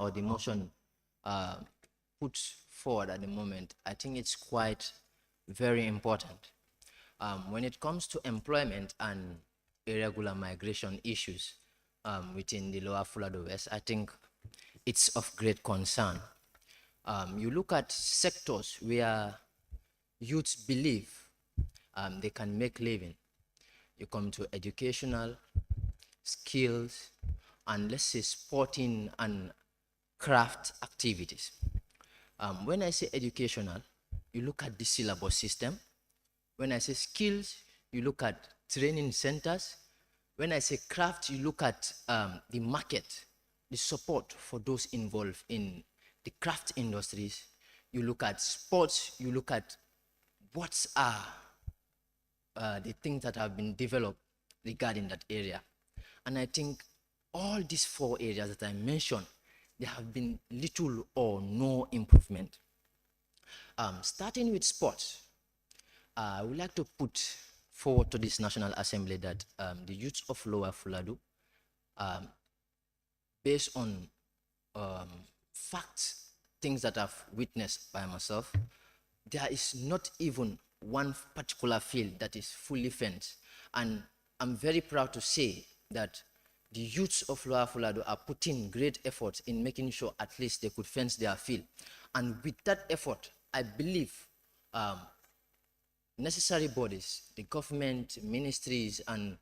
or the motion put forward at the moment, I think it's quite very important. When it comes to employment and irregular migration issues within the Lower Fulado West, I think it's of great concern. You look at sectors where youths believe they can make living. You come to educational, skills, and let's say sporting and craft activities. When I say educational, you look at the syllabus system. When I say skills, you look at training centers. When I say craft, you look at the market, the support for those involved in the craft industries. You look at sports, you look at what are the things that have been developed regarding that area. And I think all these 4 areas that I mentioned, there have been little or no improvement. Starting with sports, I would like to put forward to this National Assembly that the youth of Lower Fuladu, based on facts, things that I've witnessed by myself, there is not even one particular field that is fully fenced. And I'm very proud to say that the youths of Lower Fuladu are putting great effort in making sure at least they could fence their field. And with that effort, I believe necessary bodies, the government, ministries, and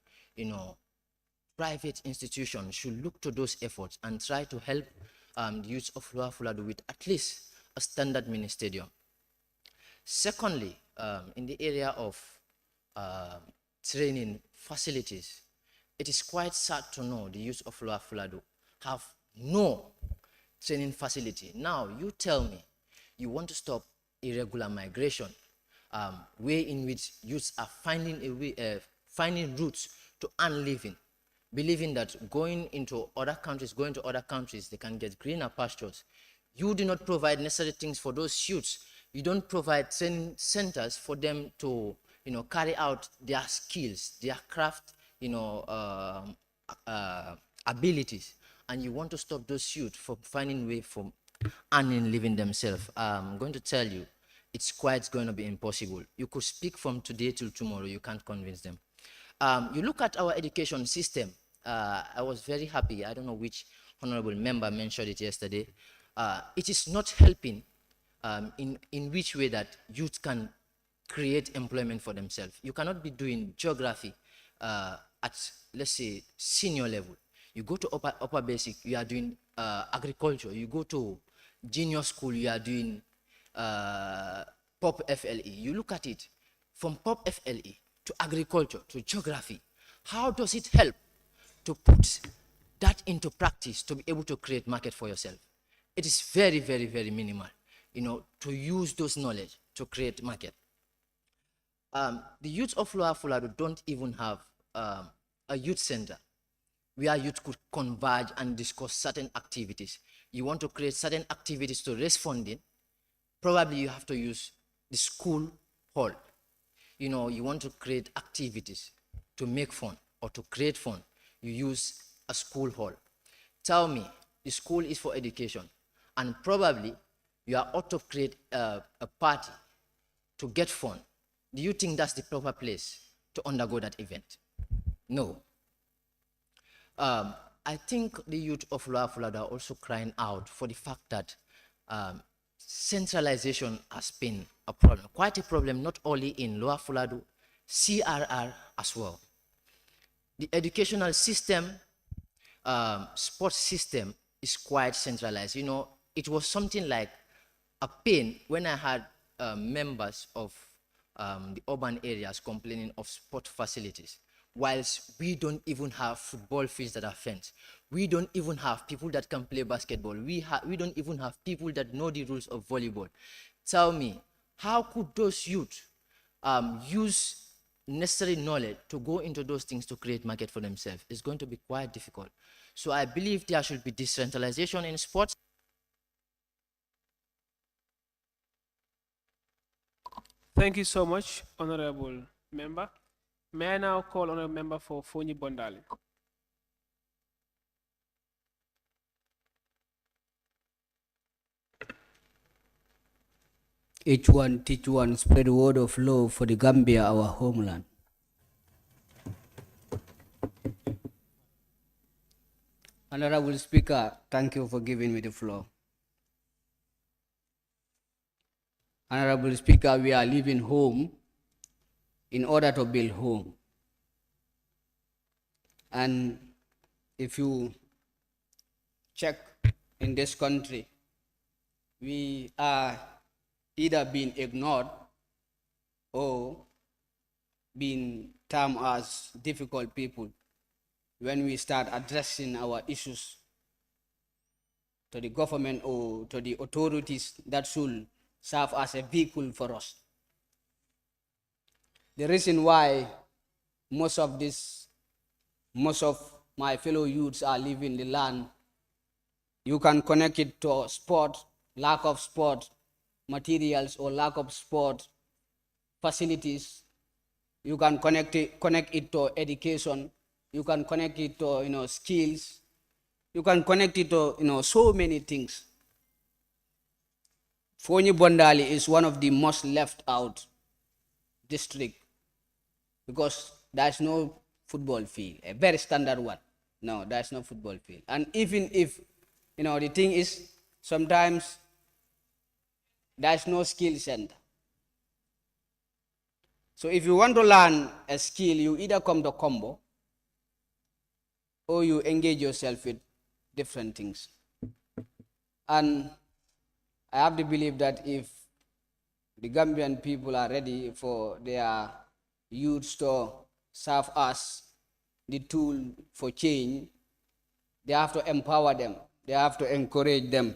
private institutions should look to those efforts and try to help the youths of Lower Fuladu with at least a standard mini stadium. Secondly, in the area of training facilities, it is quite sad to know the youth of Lower Fuladu have no training facility. Now, you tell me, you want to stop irregular migration, way in which youths are finding a way, finding routes to earn living, believing that going to other countries, they can get greener pastures. You do not provide necessary things for those youths. You don't provide training centers for them to, carry out their skills, their craft, abilities, and you want to stop those youth from finding way for earning living themselves. I'm going to tell you, it's quite going to be impossible. You could speak from today till tomorrow, you can't convince them. You look at our education system. I was very happy. I don't know which honorable member mentioned it yesterday. It is not helping in which way that youth can create employment for themselves. You cannot be doing geography at, let's say, senior level. You go to upper basic, you are doing agriculture. You go to junior school, you are doing POP FLE. You look at it from POP FLE to agriculture to geography. How does it help to put that into practice to be able to create market for yourself? It is very, very, very minimal, to use those knowledge to create market. The youth of Lower Fuladu don't even have a youth center where youth could converge and discuss certain activities. You want to create certain activities to raise funding, probably you have to use the school hall. You want to create activities to make fun or to create fun, you use a school hall. Tell me, the school is for education, and probably you are out to create a party to get fun. Do you think that's the proper place to undergo that event? No. I think the youth of Lower Fuladu are also crying out for the fact that centralization has been a problem, quite a problem, not only in Lower Fuladu, CRR as well. The educational system, sports system is quite centralized. It was something like a pain when I had members of the urban areas complaining of sport facilities, whilst we don't even have football fields that are fenced. We don't even have people that can play basketball. We don't even have people that know the rules of volleyball. Tell me, how could those youth use necessary knowledge to go into those things to create market for themselves? It's going to be quite difficult. So I believe there should be decentralization in sports. Thank you so much, Honorable Member. May I now call on a member for Fonyi Bondali? Each one teach one, spread the word of love for the Gambia, our homeland. Honorable Speaker, thank you for giving me the floor. Honorable Speaker, we are leaving home in order to build home. And if you check in this country, we are either being ignored or being termed as difficult people when we start addressing our issues to the government or to the authorities that should serve as a vehicle for us. The reason why most of my fellow youths are leaving the land, you can connect it to sport, lack of sport materials or lack of sport facilities. You can connect it to education. You can connect it to skills. You can connect it to so many things. Fonyi Bondali is one of the most left out district because there's no football field, a very standard one. No, there's no football field. And even if, the thing is, sometimes there's no skill center. So if you want to learn a skill, you either come to Combo or you engage yourself with different things. And I have to believe that if the Gambian people are ready for their youths to serve as the tool for change, they have to empower them, they have to encourage them,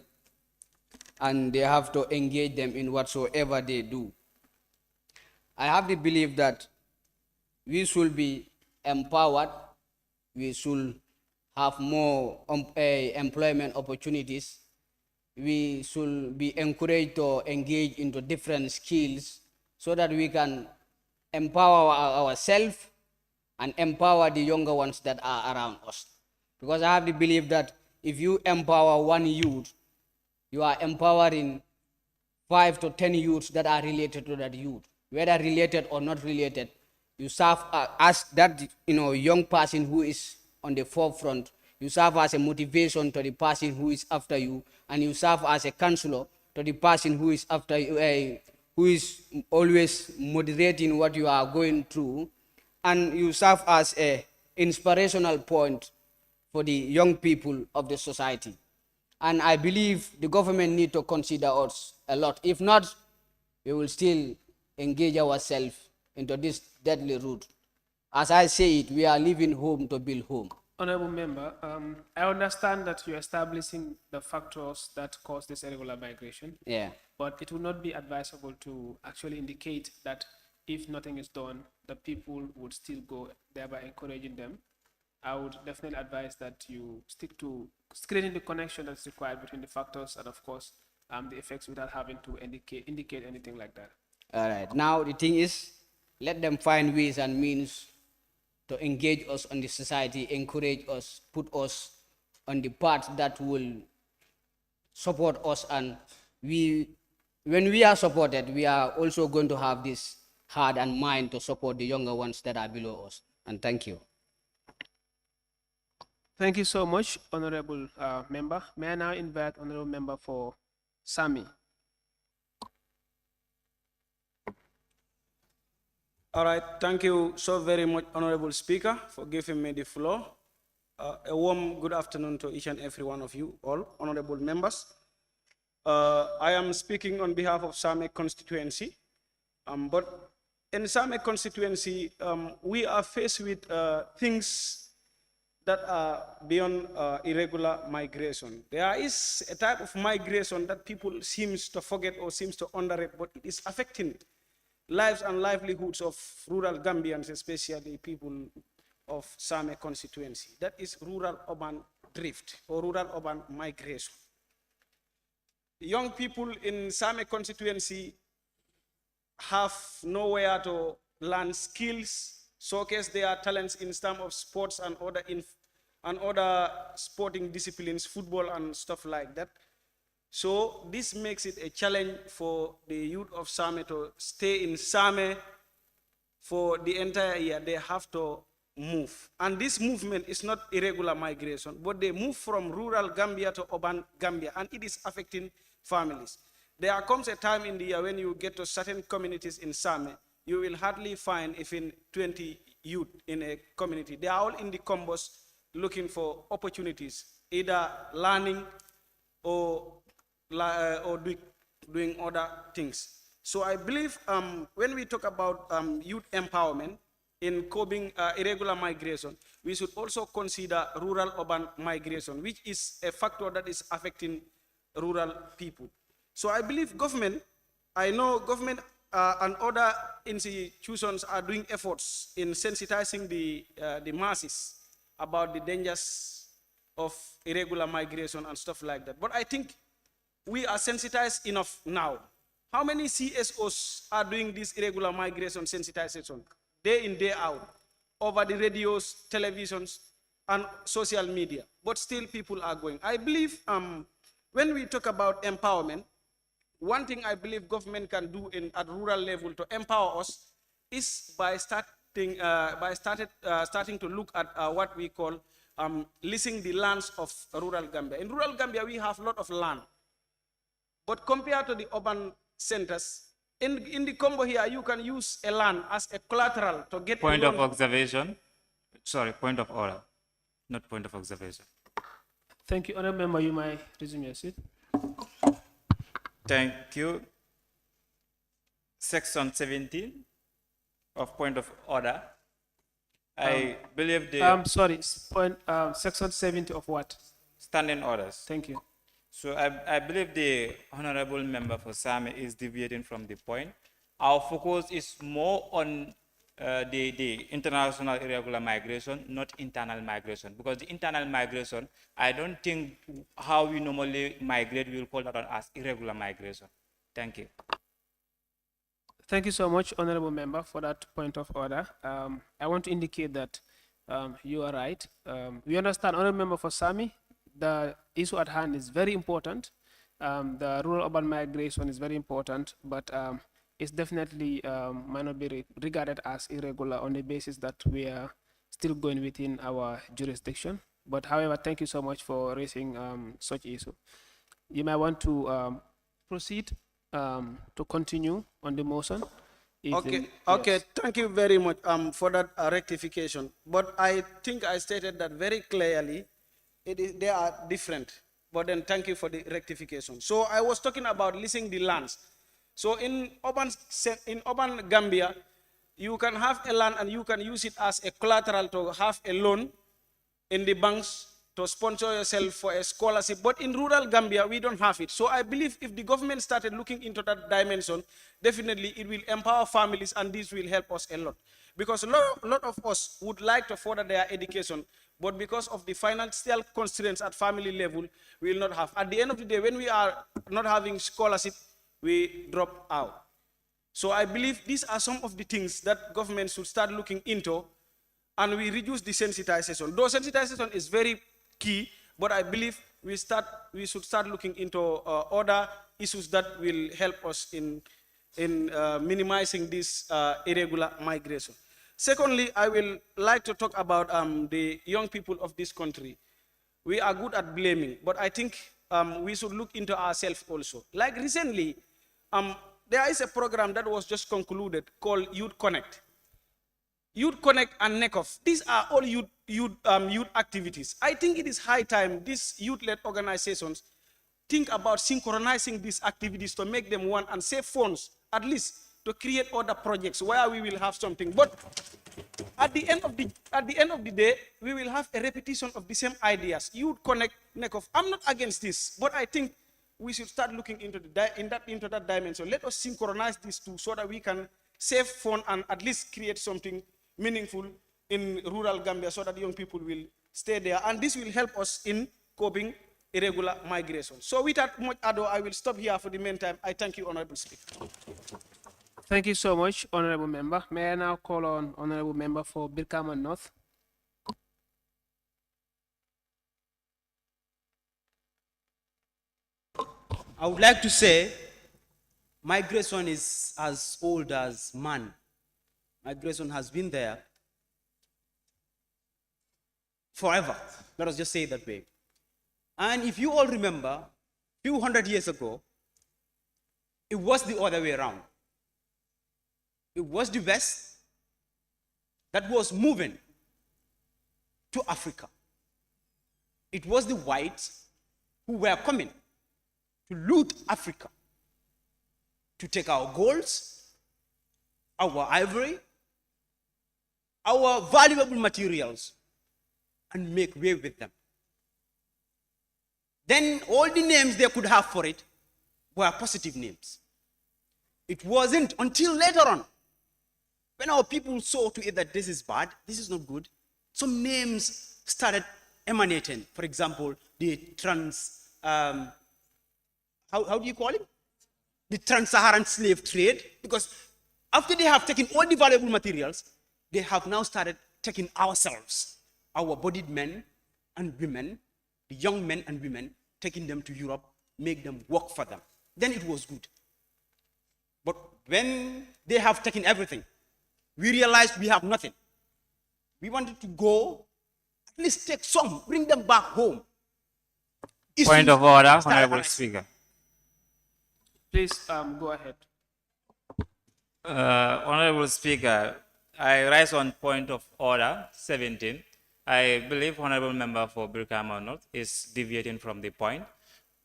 and they have to engage them in whatsoever they do. I have to believe that we should be empowered, we should have more employment opportunities, we should be encouraged to engage into different skills so that we can empower ourselves and empower the younger ones that are around us. Because I have to believe that if you empower one youth, you are empowering 5 to 10 youths that are related to that youth, whether related or not related. You serve as that young person who is on the forefront. You serve as a motivation to the person who is after you, and you serve as a counselor to the person who is after you, who is always moderating what you are going through, and you serve as a inspirational point for the young people of the society. And I believe the government need to consider us a lot. If not, we will still engage ourselves into this deadly route. As I say it, we are leaving home to build home. Honorable Member, I understand that you're establishing the factors that cause this irregular migration. Yeah. But it would not be advisable to actually indicate that if nothing is done, the people would still go, thereby encouraging them. I would definitely advise that you stick to screening the connection that's required between the factors and, of course, the effects without having to indicate anything like that. All right. Now, the thing is, let them find ways and means to engage us on the society, encourage us, put us on the path that will support us. And when we are supported, we are also going to have this heart and mind to support the younger ones that are below us. And thank you. Thank you so much, Honorable Member. May I now invite Honorable Member for Sami? All right, thank you so very much, Honorable Speaker, for giving me the floor. A warm good afternoon to each and every one of you, all honorable members. I am speaking on behalf of Same constituency, but in Same constituency, we are faced with things that are beyond irregular migration. There is a type of migration that people seems to forget or seems to underrate, but it is affecting lives and livelihoods of rural Gambians, especially people of Same constituency. That is rural-urban drift or rural-urban migration. Young people in Same constituency have nowhere to learn skills, showcase their talents in terms of sports and other sporting disciplines, football and stuff like that. So this makes it a challenge for the youth of Same to stay in Same for the entire year. They have to move. And this movement is not irregular migration, but they move from rural Gambia to urban Gambia, and it is affecting families. There comes a time in the year when you get to certain communities in Same, you will hardly find even 20 youth in a community. They are all in the combos looking for opportunities, either learning or doing other things. So I believe when we talk about youth empowerment in curbing irregular migration, we should also consider rural-urban migration, which is a factor that is affecting rural people. So I believe government, I know government and other institutions are doing efforts in sensitizing the masses about the dangers of irregular migration and stuff like that. But I think we are sensitized enough now. How many CSOs are doing this irregular migration sensitization day in, day out, over the radios, televisions, and social media? But still people are going. I believe when we talk about empowerment, one thing I believe government can do at rural level to empower us is by starting to look at what we call leasing the lands of rural Gambia. In rural Gambia, we have a lot of land. But compared to the urban centers, in the combo here, you can use a land as a collateral to get Point a of loan. observation. Sorry, point of order, not point of observation. Thank you. Honorable Member, you may resume your seat. Thank you. Section 17 of point of order. I believe the Sorry, section 70 of what? standing orders. Thank you. So I believe the honorable member for Same is deviating from the point. Our focus is more on the international irregular migration, not internal migration. Because the internal migration, I don't think how we normally migrate, we will call that as irregular migration. Thank you. Thank you so much, Honorable Member, for that point of order. I want to indicate that you are right. We understand, Honorable Member for Sami, the issue at hand is very important. The rural-urban migration is very important, but it's definitely might not be regarded as irregular on the basis that we are still going within our jurisdiction. But however, thank you so much for raising such issue. You might want to proceed to continue on the motion. Okay, okay, thank you very much for that rectification. But I think I stated that very clearly. They are different. But then thank you for the rectification. So I was talking about leasing the lands. So in urban Gambia, you can have a land and you can use it as a collateral to have a loan in the banks to sponsor yourself for a scholarship. But in rural Gambia, we don't have it. So I believe if the government started looking into that dimension, definitely it will empower families and this will help us a lot. Because a lot of us would like to further their education, but because of the financial constraints at family level, we will not have. At the end of the day, when we are not having scholarship, we drop out. So I believe these are some of the things that government should start looking into, and we reduce the sensitization. Though sensitization is very key, but I believe we should start looking into other issues that will help us in minimizing this irregular migration. Secondly, I will like to talk about the young people of this country. We are good at blaming, but I think we should look into ourselves also. Like recently, there is a program that was just concluded called Youth Connect. Youth Connect and NECOF, these are all youth activities. I think it is high time these youth-led organizations think about synchronizing these activities to make them one and save funds, at least to create other projects where we will have something. But at the end of the day, we will have a repetition of the same ideas. Youth Connect, NECOF. I'm not against this, but I think we should start looking into that dimension. Let us synchronize these two so that we can save funds and at least create something meaningful in rural Gambia so that young people will stay there. And this will help us in coping irregular migration. So without much ado, I will stop here for the meantime. I thank you, Honorable Speaker. Thank you so much, Honorable Member. May I now call on Honorable Member for Birkama North? I would like to say migration is as old as man. Migration has been there forever. Let us just say it that way. And if you all remember, a few hundred years ago, it was the other way around. It was the West that was moving to Africa. It was the whites who were coming to loot Africa, to take our golds, our ivory, our valuable materials, and make way with them. Then all the names they could have for it were positive names. It wasn't until later on, when our people saw to it that this is bad, this is not good, some names started emanating. For example, the how do you call it? The trans-Saharan slave trade, because after they have taken all the valuable materials, they have now started taking ourselves, our bodied men and women, the young men and women, taking them to Europe, make them work for them. Then it was good. But when they have taken everything, we realized we have nothing. We wanted to go, at least take some, bring them back home. Point of order, Honorable Speaker. Please go ahead. Honorable Speaker, I rise on point of order 17. I believe Honorable Member for Brikama North is deviating from the point.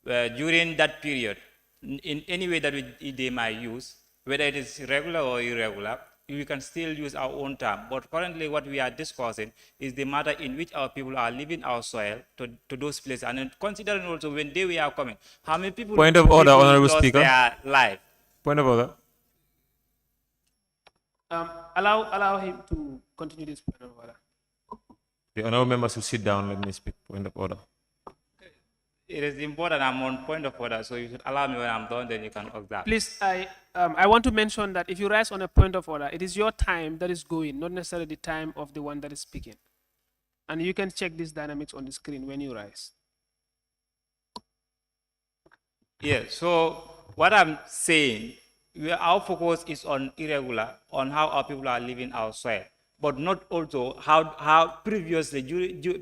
During that period, in any way that they might use, whether it is regular or irregular, we can still use our own term. But currently what we are discussing is the matter in which our people are leaving our soil to those places. And then considering also when they were coming, how many people Point of order, Honorable lost Speaker. their life? Point of order. Allow him to continue this point of order. The honorable members will sit down. Let me speak. Point of order. It is important I'm on point of order, so you should allow me when I'm done, then you can observe. Please, I want to mention that if you rise on a point of order, it is your time that is going, not necessarily the time of the one that is speaking. And you can check these dynamics on the screen when you rise. Yeah, so what I'm saying, our focus is on irregular, on how our people are living our soil, but not also how previously,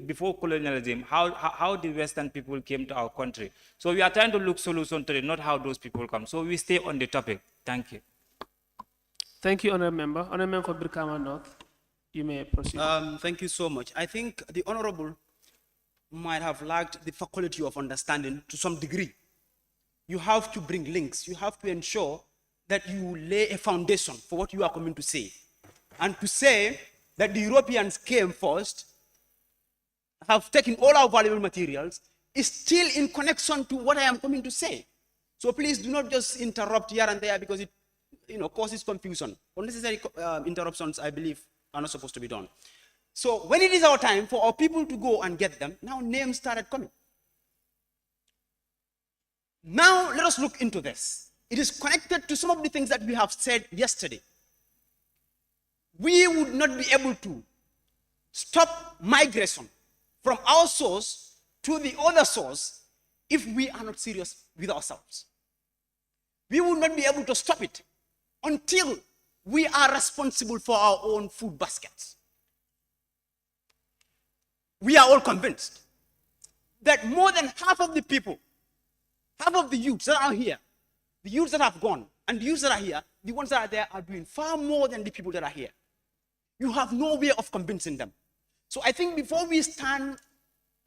before colonialism, how the Western people came to our country. So we are trying to look solution to it, not how those people come. So we stay on the topic. Thank you. Thank you, Honorable Member. Honorable Member for Brikama North, you may proceed. Thank you so much. I think the Honorable might have lacked the faculty of understanding to some degree. You have to bring links. You have to ensure that you lay a foundation for what you are coming to say. And to say that the Europeans came first, have taken all our valuable materials, is still in connection to what I am coming to say. So please do not just interrupt here and there, because it causes confusion. Unnecessary interruptions, I believe, are not supposed to be done. So when it is our time for our people to go and get them, now names started coming. Now let us look into this. It is connected to some of the things that we have said yesterday. We would not be able to stop migration from our source to the other source if we are not serious with ourselves. We would not be able to stop it until we are responsible for our own food baskets. We are all convinced that more than half of the people, half of the youths that are here, the youths that have gone, and the youths that are here, the ones that are there are doing far more than the people that are here. You have no way of convincing them. So I think before we stand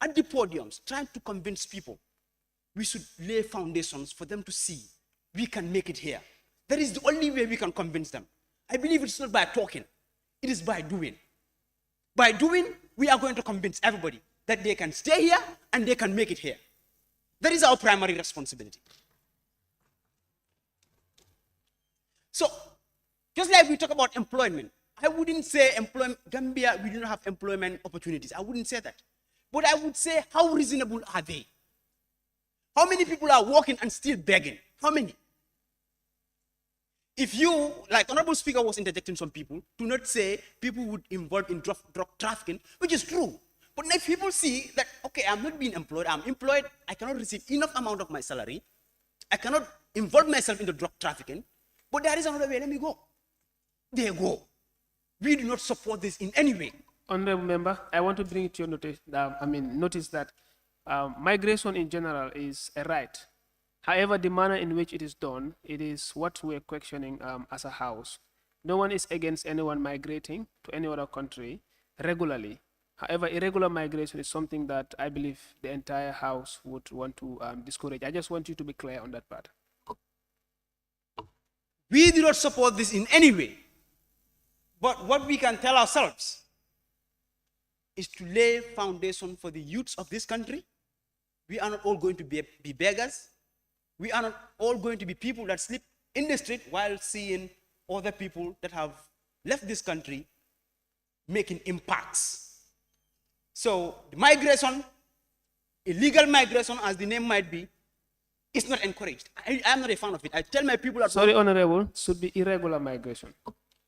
at the podiums trying to convince people, we should lay foundations for them to see we can make it here. That is the only way we can convince them. I believe it's not by talking, it is by doing. By doing, we are going to convince everybody that they can stay here and they can make it here. That is our primary responsibility. So, just like we talk about employment, I wouldn't say Gambia, we do not have employment opportunities. I wouldn't say that. But I would say, how reasonable are they? How many people are working and still begging? How many? If you, like Honorable Speaker was interjecting some people, do not say people would involve in drug trafficking, which is true. But if people see that, okay, I'm not being employed, I'm employed, I cannot receive enough amount of my salary, I cannot involve myself in the drug trafficking, but there is another way. Let me go. There go. We do not support this in any way. Honorable member, I want to bring it to your notice. Notice that migration in general is a right. However, the manner in which it is done, it is what we're questioning as a house. No one is against anyone migrating to any other country regularly. However, irregular migration is something that I believe the entire house would want to discourage. I just want you to be clear on that part. We do not support this in any way. But what we can tell ourselves is to lay foundation for the youths of this country. We are not all going to be beggars. We are not all going to be people that sleep in the street while seeing other people that have left this country making impacts. So the migration, illegal migration as the name might be, is not encouraged. I am not a fan of it. I tell my people at Sorry, home, Honorable, should be irregular migration.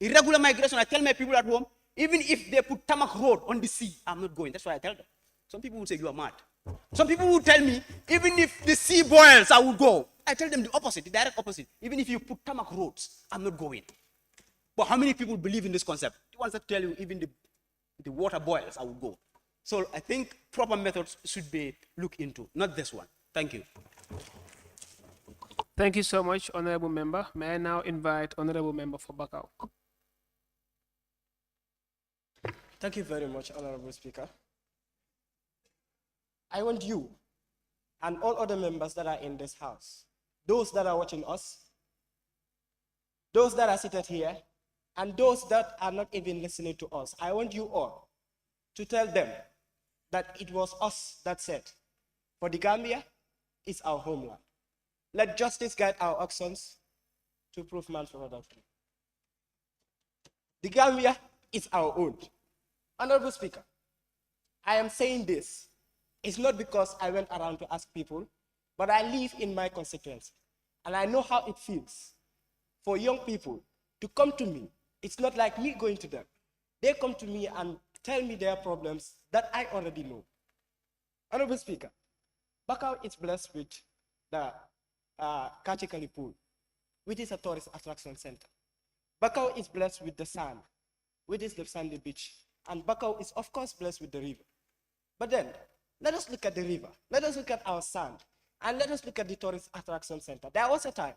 irregular migration, I tell my people at home, even if they put tarmac road on the sea, I'm not going. That's why I tell them. Some people will say you are mad. Some people will tell me, even if the sea boils, I will go. I tell them the opposite, the direct opposite. Even if you put tarmac roads, I'm not going. But how many people believe in this concept? The ones that tell you even the water boils, I will go. So I think proper methods should be looked into, not this one. Thank you. Thank you so much, Honorable Member. May I now invite Honorable Member for Bakau? Thank you very much, Honorable Speaker. I want you and all other members that are in this house, those that are watching us, those that are seated here, and those that are not even listening to us, I want you all to tell them that it was us that said, for the Gambia is our homeland. Let justice guide our actions to prove man's product. The Gambia is our own. Honorable Speaker, I am saying this. It's not because I went around to ask people, but I live in my constituency. And I know how it feels for young people to come to me. It's not like me going to them. They come to me and tell me their problems that I already know. Honorable Speaker, Bakau is blessed with the Kachikali Pool, which is a tourist attraction center. Bakau is blessed with the sand, which is the sandy beach. And Bakau is, of course, blessed with the river. But then, let us look at the river. Let us look at our sand. And let us look at the tourist attraction center. There was a time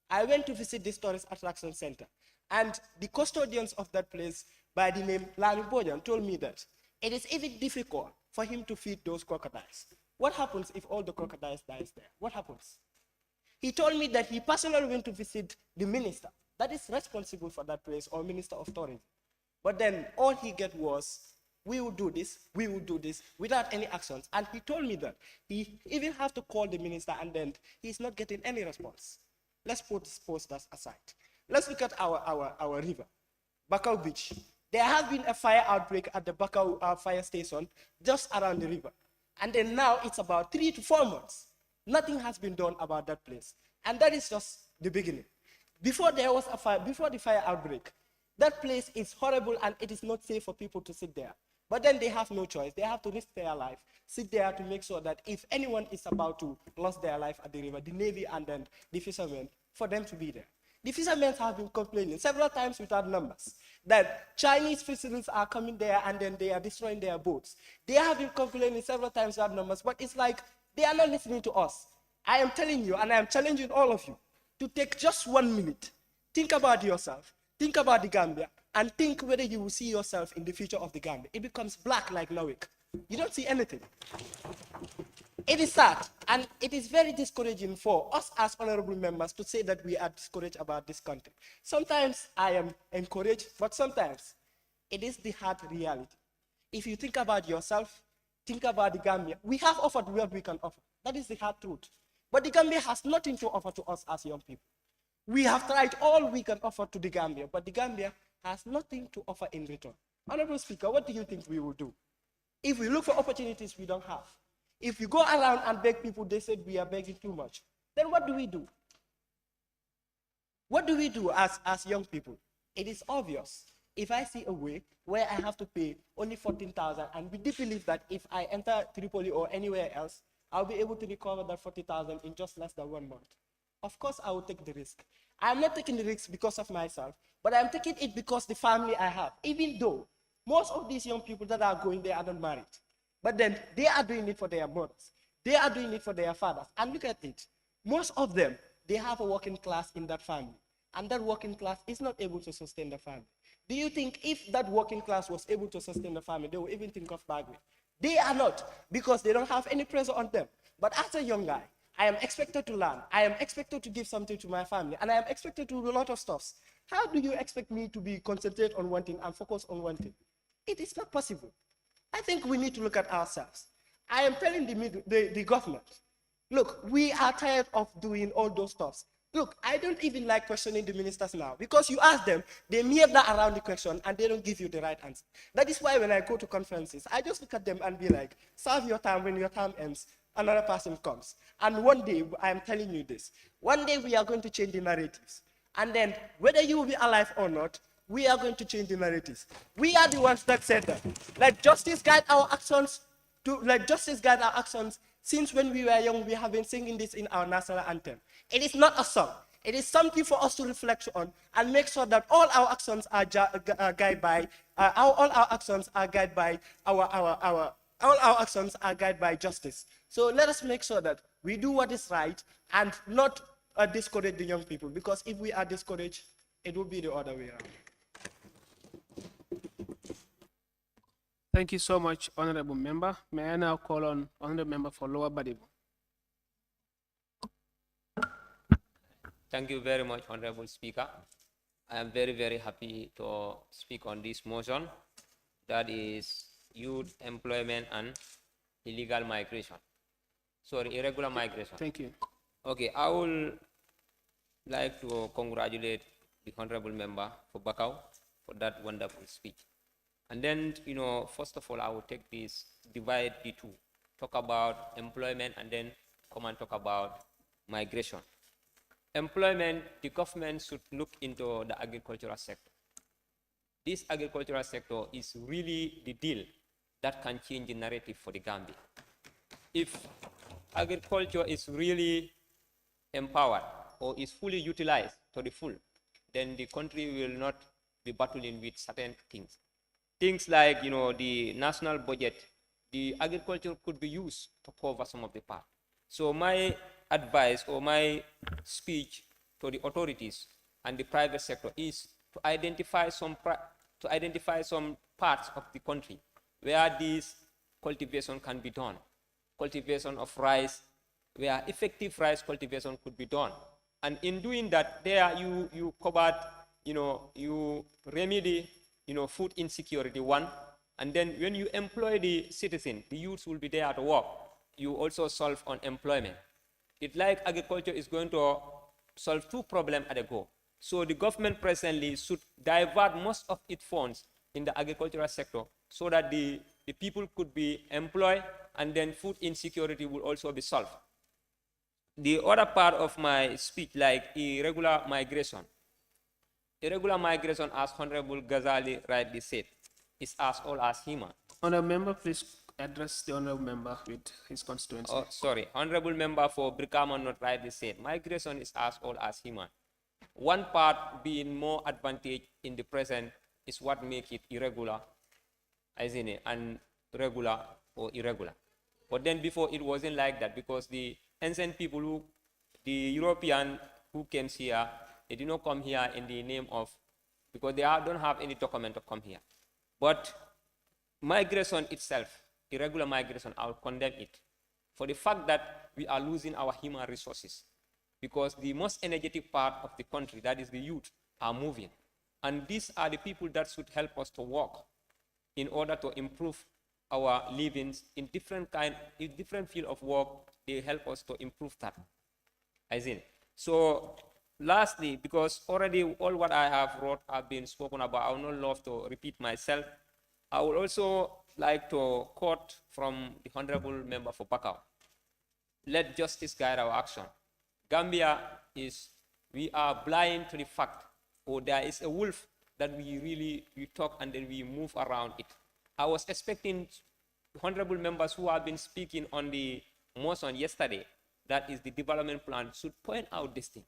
I went to visit this tourist attraction center. And the custodians of that place, by the name Lani Bojan, told me that it is even difficult for him to feed those crocodiles. What happens if all the crocodiles dies there? What happens? He told me that he personally went to visit the minister that is responsible for that place, or minister of tourism. But then all he get was, we will do this, without any actions. And he told me that he even have to call the minister and then he's not getting any response. Let's put these posters aside. Let's look at our river, Bakau Beach. There has been a fire outbreak at the Bakau fire station just around the river. And then now it's about 3 to 4 months. Nothing has been done about that place. And that is just the beginning. Before there was a fire, before the fire outbreak, that place is horrible and it is not safe for people to sit there. But then they have no choice. They have to risk their life, sit there to make sure that if anyone is about to lose their life at the river, the Navy and then the fishermen, for them to be there. The fishermen have been complaining several times without numbers that Chinese fishermen are coming there and then they are destroying their boats. They have been complaining several times without numbers, but it's like they are not listening to us. I am telling you, and I am challenging all of you, to take just 1 minute, think about yourself, think about the Gambia, and think whether you will see yourself in the future of the Gambia. It becomes black like Nawik. You don't see anything. It is sad, and it is very discouraging for us as honorable members to say that we are discouraged about this country. Sometimes I am encouraged, but sometimes it is the hard reality. If you think about yourself, think about the Gambia. We have offered what we can offer. That is the hard truth. But the Gambia has nothing to offer to us as young people. We have tried all we can offer to the Gambia, but the Gambia has nothing to offer in return. Honorable Speaker, what do you think we will do? If we look for opportunities we don't have, if we go around and beg people, they said we are begging too much, then what do we do? What do we do as young people? It is obvious. If I see a way where I have to pay only 14,000, and we do believe that if I enter Tripoli or anywhere else, I'll be able to recover that 40,000 in just less than 1 month. of course I will take the risk. I'm not taking the risk because of myself, but I'm taking it because the family I have. Even though most of these young people that are going there are not married, but then they are doing it for their mothers. They are doing it for their fathers. And look at it. Most of them, they have a working class in that family. And that working class is not able to sustain the family. Do you think if that working class was able to sustain the family, they would even think of marriage? They are not, because they don't have any pressure on them. But as a young guy, I am expected to learn. I am expected to give something to my family. And I am expected to do a lot of stuff. How do you expect me to be concentrated on one thing and focus on one thing? It is not possible. I think we need to look at ourselves. I am telling the government, look, we are tired of doing all those stuff. Look, I don't even like questioning the ministers now, because you ask them, they meander around the question and they don't give you the right answer. That is why when I go to conferences, I just look at them and be like, serve your time. When your time ends, another person comes. And one day, I am telling you this, one day we are going to change the narratives. And then, whether you will be alive or not, we are going to change the narratives. We are the ones that said that. Let justice guide our actions. Let justice guide our actions. Since when we were young, we have been singing this in our national anthem. It is not a song. It is something for us to reflect on and make sure that all our actions are guided by all our actions are guided by all our actions are guided by justice. So let us make sure that we do what is right and not discourage the young people, because if we are discouraged, it will be the other way around. Thank you so much, Honorable Member. May I now call on Honorable Member for Lower Badibu? Thank you very much, Honorable Speaker. I am very, very happy to speak on this motion, that is youth employment and illegal migration. Sorry, irregular migration. Thank you. Okay, I would like to congratulate the Honorable Member for Bakau for that wonderful speech. And then, first of all, I will take this, divide the two, talk about employment and then come and talk about migration. Employment, the government should look into the agricultural sector. This agricultural sector is really the deal that can change the narrative for the Gambia. If agriculture is really empowered or is fully utilized to the full, then the country will not be battling with certain things. Things like, the national budget, the agriculture could be used to cover some of the part. So my advice or my speech to the authorities and the private sector is to identify some parts of the country where this cultivation can be done. Cultivation of rice, where effective rice cultivation could be done. And in doing that, there you covered, you remedy, food insecurity, one. And then when you employ the citizen, the youths will be there to work. You also solve unemployment. It's like agriculture is going to solve two problems at a go. So the government presently should divert most of its funds in the agricultural sector so that the people could be employed, and then food insecurity will also be solved. The other part of my speech, like irregular migration. Irregular migration, as Honorable Ghazali rightly said, is as all as human. Honorable Member, please address the Honorable Member with his constituency. Oh, sorry, Honorable Member for Brikama not rightly said, migration is as all as human. One part being more advantage in the present is what makes it irregular, as in and regular or irregular. But then before it wasn't like that, because the ancient people the European who came here, they did not come here in the name of, because they don't have any document to come here. But migration itself, irregular migration, I will condemn it for the fact that we are losing our human resources, because the most energetic part of the country, that is the youth, are moving. And these are the people that should help us to work in order to improve our livings in different field of work. They help us to improve that. As in, so lastly, because already all what I have wrote have been spoken about, I would not love to repeat myself. I would also like to quote from the Honorable Member for Bakau. Let justice guide our action. Gambia we are blind to the fact, or there is a wolf that we talk and then we move around it. I was expecting honorable members who have been speaking on the motion yesterday that is the development plan, should point out this thing.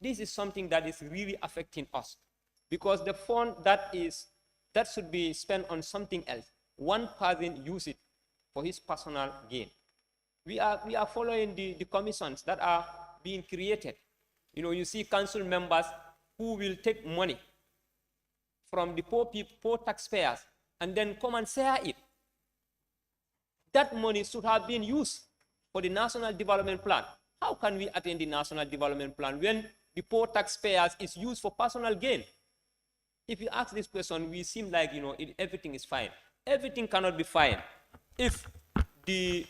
This is something that is really affecting us, because the fund that should be spent on something else, one person use it for his personal gain. We are following the commissions that are being created. You know, you see council members who will take money from the poor people, poor taxpayers, and then come and share it. That money should have been used for the national development plan. How can we attain the national development plan when the poor taxpayers is used for personal gain? If you ask this question, we seem like, you know, everything is fine. Everything cannot be fine if the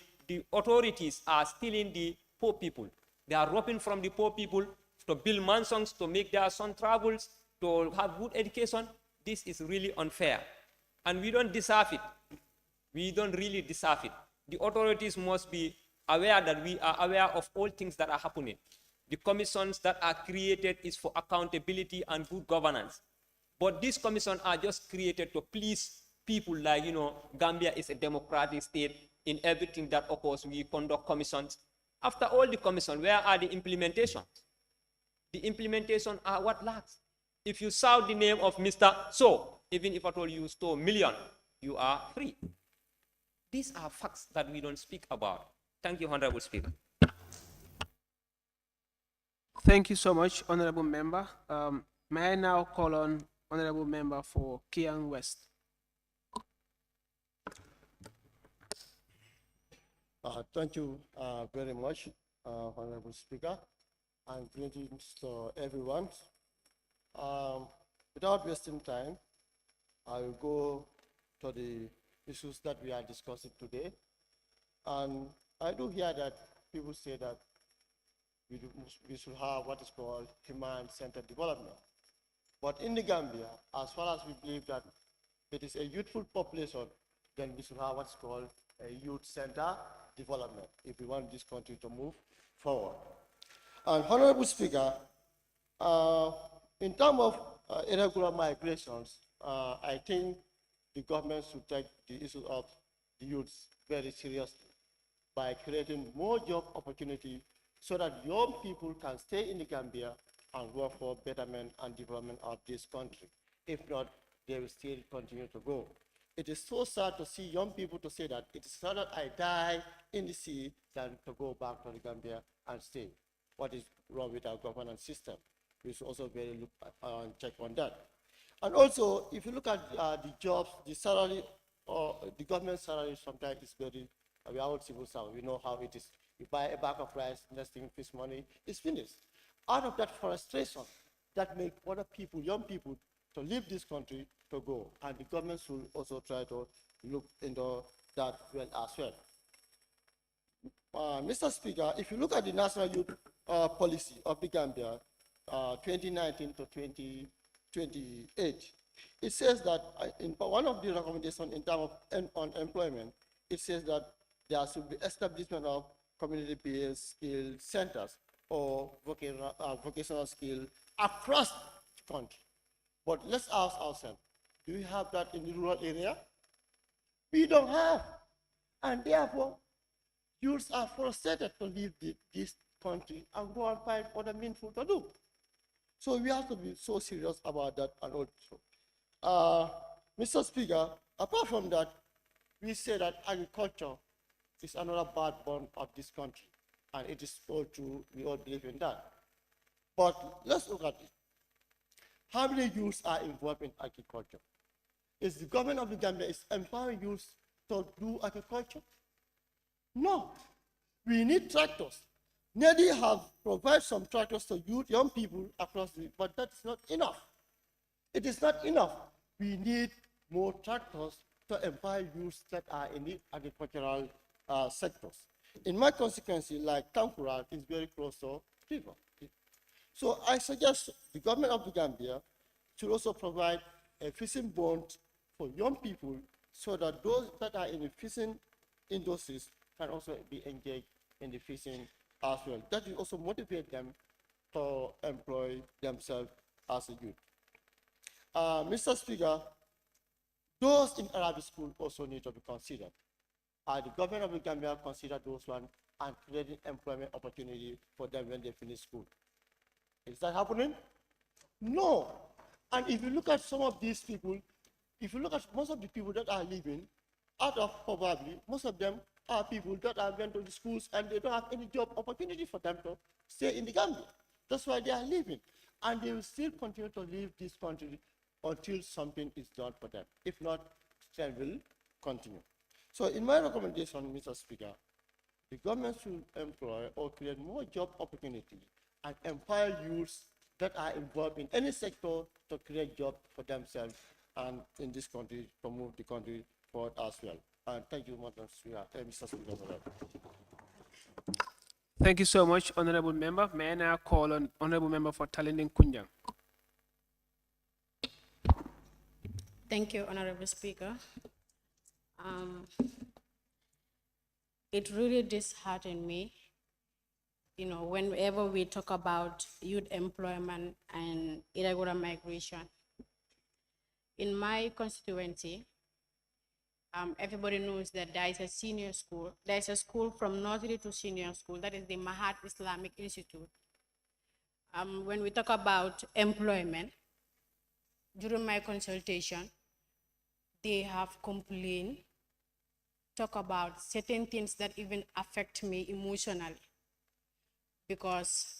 authorities are stealing the poor people. They are robbing from the poor people to build mansions, to make their son travels, to have good education. This is really unfair. And we don't deserve it. We don't really deserve it. The authorities must be aware that we are aware of all things that are happening. The commissions that are created is for accountability and good governance. But these commissions are just created to please people, like, you know, Gambia is a democratic state. In everything that occurs, we conduct commissions. After all the commissions, where are the implementations? The implementation are what lacks. If you shout the name of Mr. So, even if I told you stole million, you are free. These are facts that we don't speak about. Thank you, Honorable Speaker. Thank you so much, Honorable Member. May I now call on Honorable Member for Kiang West? Thank you very much, Honorable Speaker, and greetings to everyone. Without wasting time, I will go to the issues that we are discussing today. And I do hear that people say that we should have what is called human-centered development. But in the Gambia, as far as we believe that it is a youthful population, then we should have what's called a youth-centered development if we want this country to move forward. And Honorable Speaker, in terms of irregular migrations, I think the government should take the issue of the youths very seriously by creating more job opportunity so that young people can stay in the Gambia and work for betterment and development of this country. If not, they will still continue to go. It is so sad to see young people to say that it is rather I die in the sea than to go back to the Gambia and stay. What is wrong with our governance system? We should also very look and check on that. And also, if you look at the jobs, the salary, or the government salary sometimes is very, we are all civil servants, we know how it is. You buy a bag of rice, next thing, fish money is finished. Out of that frustration, that make other people, young people, to leave this country to go. And the government should also try to look into that well as well. Mr. Speaker, if you look at the National Youth Policy of the Gambia, 2019 to 2028, it says that in one of the recommendations in terms of employment, it says that there should be establishment of community-based skill centers or vocational skill across the country. But let's ask ourselves, do we have that in the rural area? We don't have. And therefore, youths are frustrated to leave this country and go and find other meaningful to do. So we have to be so serious about that. And also, Mr. Speaker, apart from that, we say that agriculture is another backbone of this country. And it is all true, we all believe in that. But let's look at it. How many youths are involved in agriculture? Is the government of the Gambia is empowering youths to do agriculture? No. We need tractors. NEDI have provided some tractors to youth, young people across the, but that's not enough. It is not enough. We need more tractors to empower youths that are in the agricultural sectors. In my constituency, like Tankura, is very close to river. So I suggest the government of the Gambia should also provide a fishing bond for young people so that those that are in the fishing industries can also be engaged in the fishing as well. That will also motivate them to employ themselves as a youth. Mr. Speaker, those in Arabic school also need to be considered. The government of the Gambia consider those ones and creating employment opportunity for them when they finish school. Is that happening? No. And if you look at some of these people, if you look at most of the people that are living out of poverty, most of them are people that are going to the schools and they don't have any job opportunity for them to stay in the Gambia. That's why they are leaving. And they will still continue to leave this country until something is done for them. If not, they will continue. So in my recommendation, Mr. Speaker, the government should employ or create more job opportunity and empower youths that are involved in any sector to create jobs for themselves and in this country to move the country forward as well. And thank you, Madam Speaker, Mr. Speaker, for that. Thank you so much, Honorable Member. May I now call on Honorable Member for Talending Kunjang. Thank you, Honorable Speaker. It really disheartened me, whenever we talk about youth employment and irregular migration. In my constituency, everybody knows that there is a senior school. There is a school from nursery to senior school. That is the Mahat Islamic Institute. When we talk about employment, during my consultation, they have complained, talk about certain things that even affect me emotionally, because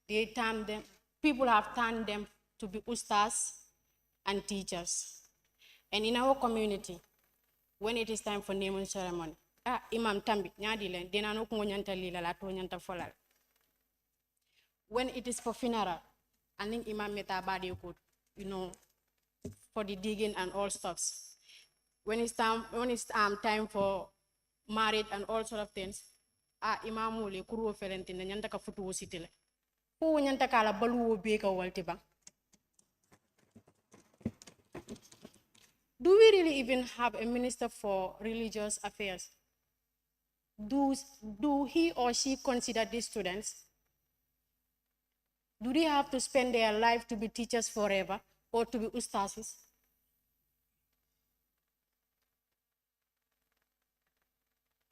people have turned them to be ustas and teachers. And in our community, when it is time for naming ceremony, Imam Tambi, nyadile, denano kunyanta lila la to nyanta folal. When it is for funeral, I think Imam Metabadi could, for the digging and all stuffs. When it's time for marriage and all sort of things, Imam le kuru ferentin nyanta ka futu sitile. Ko nyanta kala balu be ka waltiba. Do we really even have a minister for religious affairs? Do he or she consider these students? Do they have to spend their life to be teachers forever or to be ustazis?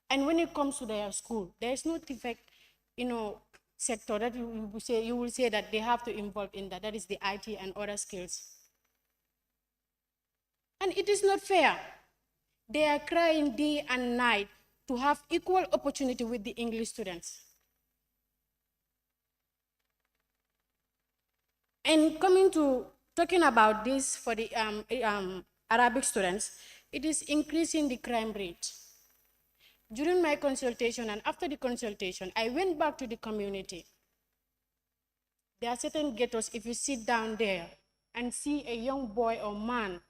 And when it comes to their school, there is no defect, sector that you will say that they have to involve in that. That is the IT and other skills. And it is not fair. They are crying day and night to have equal opportunity with the English students. And talking about this for the Arabic students, it is increasing the crime rate. During my consultation and after the consultation, I went back to the community. There are certain ghettos, if you sit down there and see a young boy or man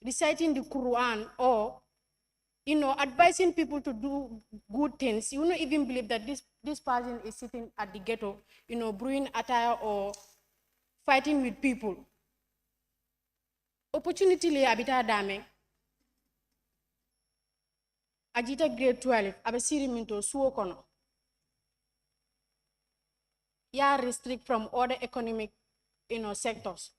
reciting the Quran or, advising people to do good things, you won't even believe that this person is sitting at the ghetto, brewing attire or fighting with people. Opportunity le abita dame. Ajita grade 12, abasiri minto suo kono. Ya restrict from other economic, sectors.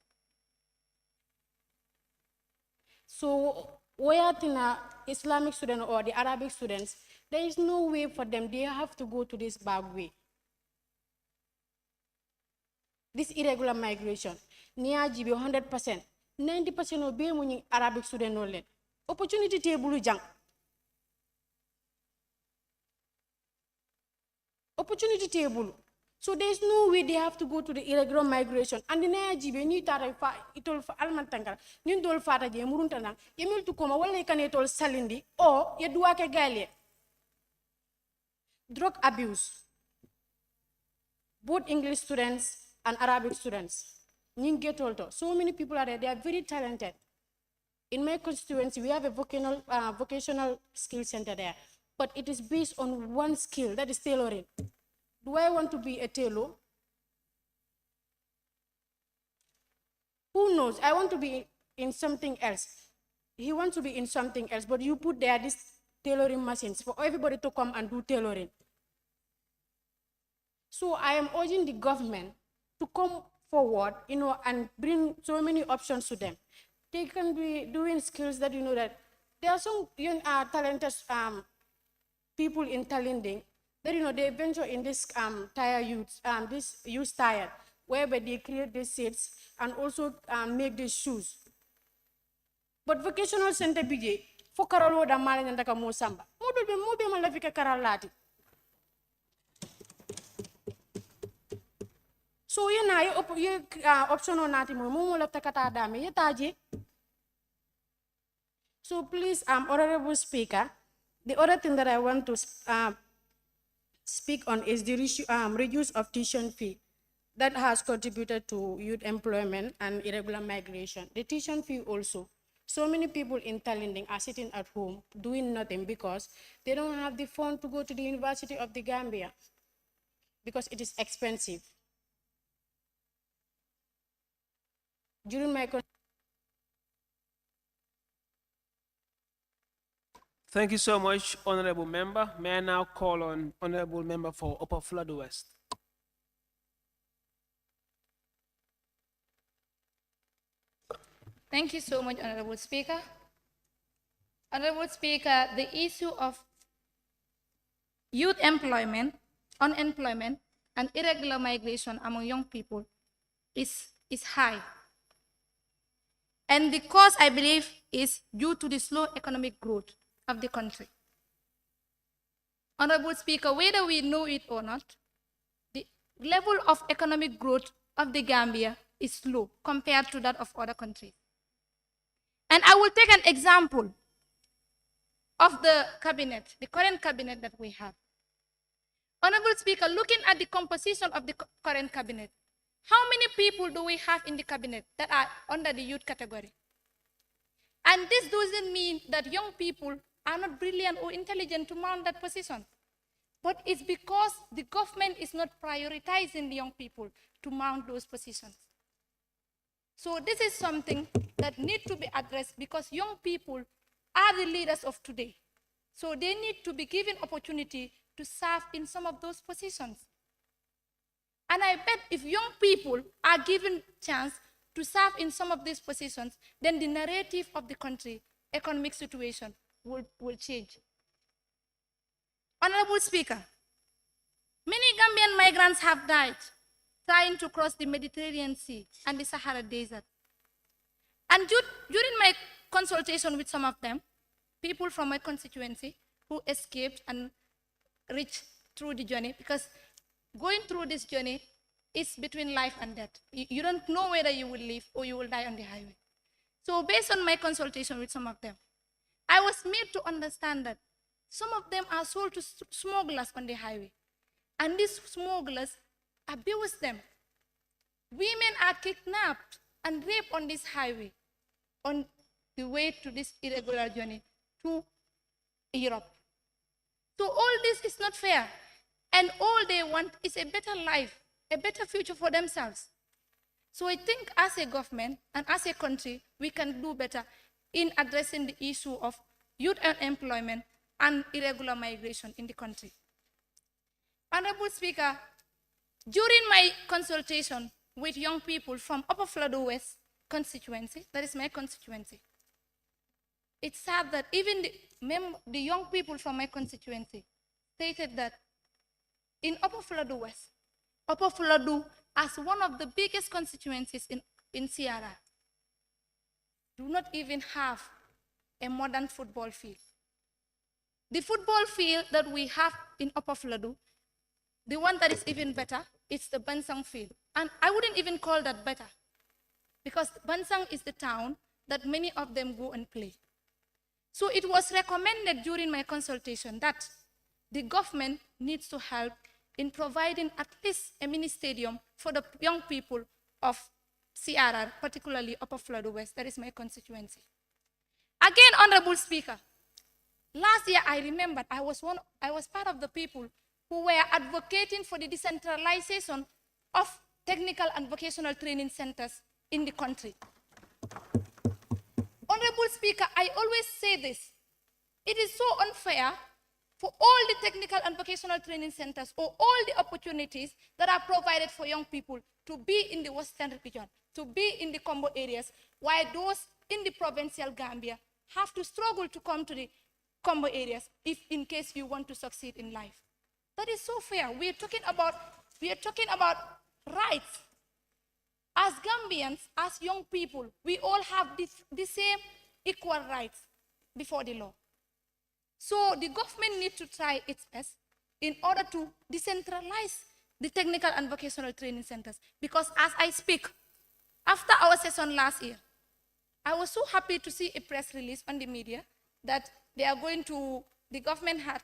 So, where the Islamic student or the Arabic students, there is no way for them. They have to go to this bad way. This irregular migration, near GB 100%, 90% of being Arabic student no let. Opportunity table jang. Opportunity table. So there's no way they have to go to the irregular migration. And the near GB, ni tara fa itol fa almantanga, ni dol fata je muruntana, yemil to koma wala ikanetol salindi, or yeduake galie. Drug abuse. Both English students and Arabic students. So many people are there, they are very talented. In my constituency, we have a vocational skill center there, but it is based on one skill, that is tailoring. Do I want to be a tailor? Who knows? I want to be in something else. He wants to be in something else, but you put there these tailoring machines for everybody to come and do tailoring. So I am urging the government to come forward, and bring so many options to them. They can be doing skills that that there are some talented people in Talinding Then, they venture in this tire youth, this youth tire, whereby they create these seats and also make these shoes. But vocational center bije, fo karalo da mala nyanda ka mo samba. Modul be mo be man la fika karalati. So you na you option on nati mo mo la takata dame ye taji. So please, Honorable Speaker, the other thing that I want to speak on is the reduce of tuition fee that has contributed to youth employment and irregular migration. The tuition fee also. So many people in Talinding are sitting at home doing nothing because they don't have the fund to go to the University of the Gambia because it is expensive. During my Thank you so much, Honorable Member. May I now call on Honorable Member for Upper Flood West. Thank you so much, Honorable Speaker. Honorable Speaker, the issue of youth employment, unemployment, and irregular migration among young people is high. And the cause, I believe, is due to the slow economic growth of the country. Honorable Speaker, whether we know it or not, the level of economic growth of the Gambia is slow compared to that of other countries. And I will take an example of the cabinet, the current cabinet that we have. Honorable Speaker, looking at the composition of the current cabinet, how many people do we have in the cabinet that are under the youth category? And this doesn't mean that young people are not brilliant or intelligent to mount that position. But it's because the government is not prioritizing the young people to mount those positions. So this is something that needs to be addressed because young people are the leaders of today. So they need to be given opportunity to serve in some of those positions. And I bet if young people are given chance to serve in some of these positions, then the narrative of the country, economic situation will change. Honorable Speaker, many Gambian migrants have died trying to cross the Mediterranean Sea and the Sahara Desert. And during my consultation with some of them, people from my constituency who escaped and reached through the journey, because going through this journey is between life and death. You don't know whether you will live or you will die on the highway. So based on my consultation with some of them, I was made to understand that some of them are sold to smugglers on the highway. And these smugglers abuse them. Women are kidnapped and raped on this highway on the way to this irregular journey to Europe. So all this is not fair. And all they want is a better life, a better future for themselves. So I think as a government and as a country, we can do better in addressing the issue of youth unemployment and irregular migration in the country. Honorable Speaker, during my consultation with young people from Upper Florida West constituency, that is my constituency, it's sad that even the young people from my constituency stated that in Upper Florida West, Upper Florida as one of the biggest constituencies in Sierra, do not even have a modern football field. The football field that we have in Upper Florida, the one that is even better, it's the Bansang field. And I wouldn't even call that better, because Bansang is the town that many of them go and play. So it was recommended during my consultation that the government needs to help in providing at least a mini stadium for the young people of Sierra, particularly Upper Florida West. That is my constituency. Again, Honorable Speaker, last year I remembered I was part of the people who were advocating for the decentralization of technical and vocational training centers in the country. Honorable Speaker, I always say this. It is so unfair for all the technical and vocational training centers or all the opportunities that are provided for young people to be in the Western region, to be in the Combo areas, while those in the provincial Gambia have to struggle to come to the Combo areas if in case you want to succeed in life. That is so fair. We are talking about rights. As Gambians, as young people, we all have the same equal rights before the law. So the government needs to try its best in order to decentralize the technical and vocational training centers. Because as I speak, after our session last year, I was so happy to see a press release on the media that the government had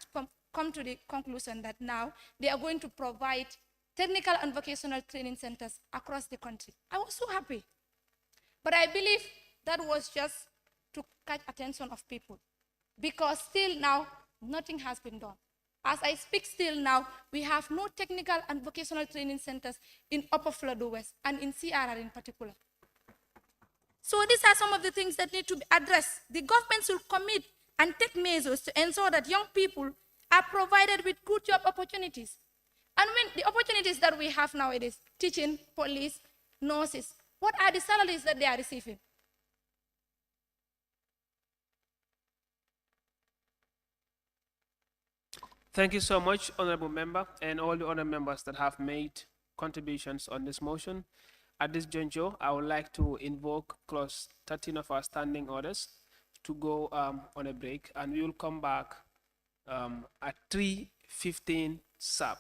come to the conclusion that now they are going to provide technical and vocational training centers across the country. I was so happy. But I believe that was just to catch attention of people, because still now, nothing has been done. As I speak still now, we have no technical and vocational training centers in Upper Florida West and in CRR in particular. So these are some of the things that need to be addressed. The government should commit and take measures to ensure that young people are provided with good job opportunities. And when the opportunities that we have nowadays, teaching, police, nurses, what are the salaries that they are receiving? Thank you so much, Honorable Member, and all the other members that have made contributions on this motion. At this juncture, I would like to invoke clause 13 of our standing orders to go on a break, and we will come back at 3:15 sharp.